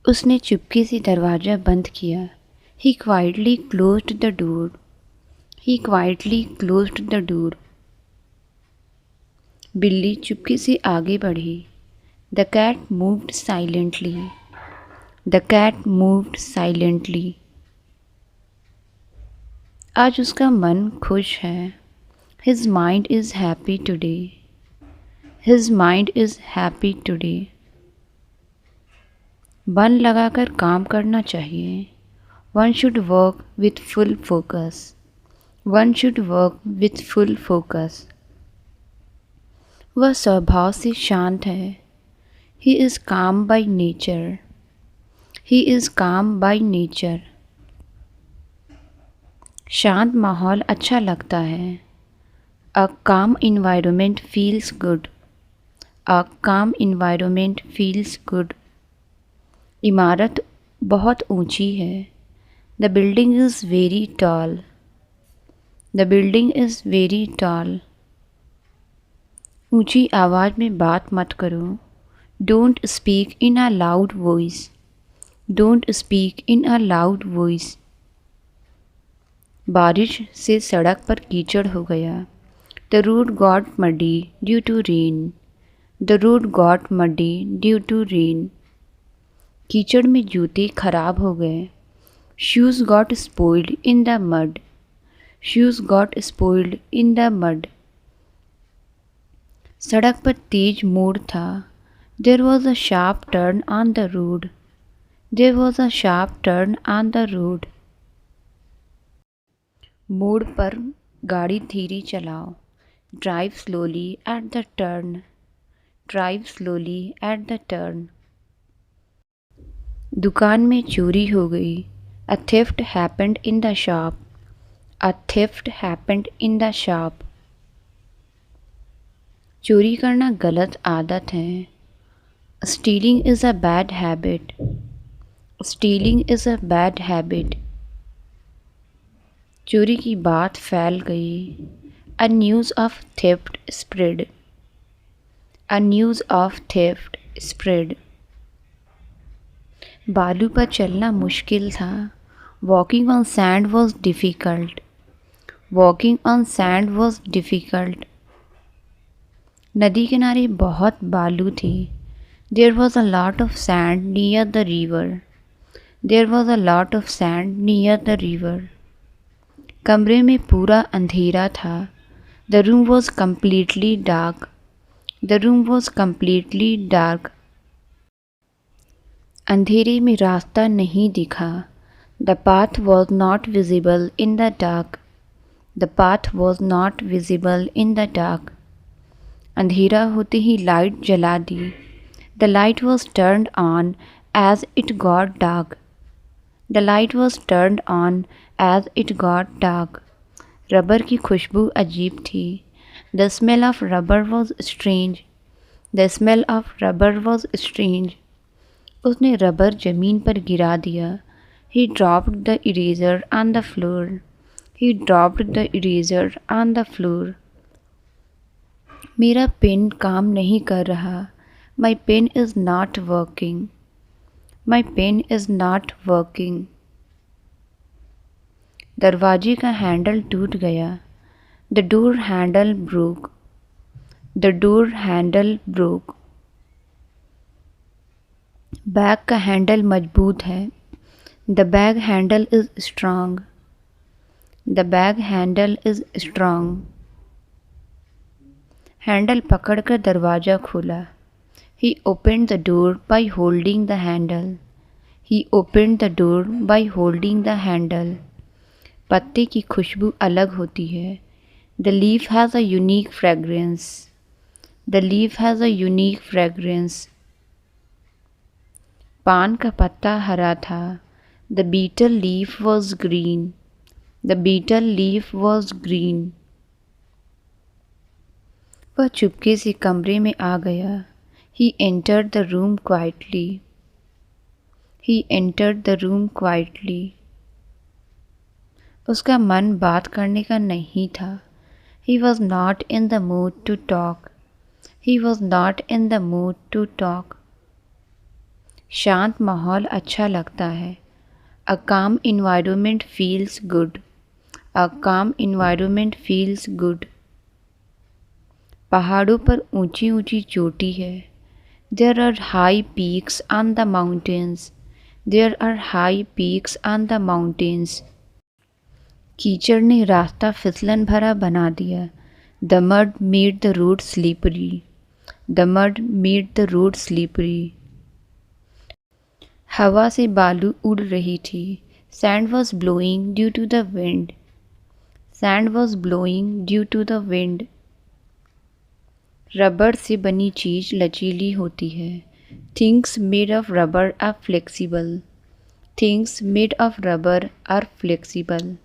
उसने चुपके से दरवाज़ा बंद किया। He quietly closed the door. He quietly closed the door. बिल्ली चुपके से आगे बढ़ी। The cat moved silently. The cat moved silently. आज उसका मन खुश है। His mind is happy today. His mind is happy today. मन लगाकर काम करना चाहिए। One should work with full focus. One should work with full focus. वह स्वभाव से शांत है। He is calm by nature. He is calm by nature. शांत माहौल अच्छा लगता है। A calm environment feels good. A calm environment feels good. इमारत बहुत ऊंची है। The building is very tall. The building is very tall. ऊंची आवाज़ में बात मत करो। Don't speak in a loud voice. Don't speak in a loud voice. बारिश से सड़क पर कीचड़ हो गया। The road got muddy due to rain. The road got muddy due to rain. कीचड़ में जूते खराब हो गए। Shoes got spoiled in the mud. Shoes got spoiled in the mud. सड़क पर तेज मोड़ था। There was a sharp turn on the road. There was a sharp turn on the road. मोड़ पर गाड़ी धीरे चलाओ। Drive slowly at the turn. Drive slowly at the turn. दुकान में चोरी हो गई। A theft happened in the shop. A theft happened in the shop. चोरी करना गलत आदत है। Stealing is a bad habit. Stealing is a bad habit. चोरी की बात फैल गई। A news of theft spread. A news of theft spread. बालू पर चलना मुश्किल था। Walking on sand was difficult. Walking on sand was difficult. नदी किनारे बहुत बालू थी। There was a lot of sand near the river. There was a lot of sand near the river. कमरे में पूरा अंधेरा था। The room was completely dark. The room was completely dark. अंधेरे में रास्ता नहीं दिखा। The path was not visible in the dark. The path was not visible in the dark. अंधेरा होते ही लाइट जला दी। The light was turned on as it got dark. The light was turned on as it got dark. Rubber की खुशबू अजीब थी। The smell of rubber was strange. The smell of rubber was strange. उसने rubber ज़मीन पर गिरा दिया। He dropped the eraser on the floor. He dropped the eraser on the floor. मेरा pen काम नहीं कर रहा। My pen is not working. My pen is not working. दरवाजे का हैंडल टूट गया। The door handle broke. The door handle broke. Bag का हैंडल मजबूत है। The bag handle is strong. The bag handle is strong. Handle पकड़कर दरवाज़ा खोला। He opened the door by holding the handle. He opened the door by holding the handle. पत्ते की खुशबू अलग होती है। The leaf has a unique fragrance. The leaf has a unique fragrance. पान का पत्ता हरा था। The beetle leaf was green. The beetle leaf was green. वह चुपके से कमरे में आ गया। He entered the room quietly. He entered the room quietly. उसका मन बात करने का नहीं था। He was not in the mood to talk. He was not in the mood to talk. शांत माहौल अच्छा लगता है। अ काम इन्वायरमेंट फील्स गुड। अ काम इन्वायरमेंट फील्स गुड। पहाड़ों पर ऊंची ऊंची चोटी है। There are high peaks on the mountains. There are high peaks on the mountains. कीचड़ ने रास्ता फिसलन भरा बना दिया। The mud made the road slippery. The mud made the road slippery. हवा से बालू उड़ रही थी। Sand was blowing due to the wind. Sand was blowing due to the wind. रबड़ से बनी चीज़ लचीली होती है। Things made of rubber are flexible. Things made of rubber are flexible.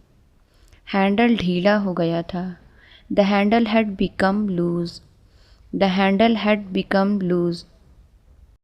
Handle ढीला हो गया था। The handle had become loose. The handle had become loose.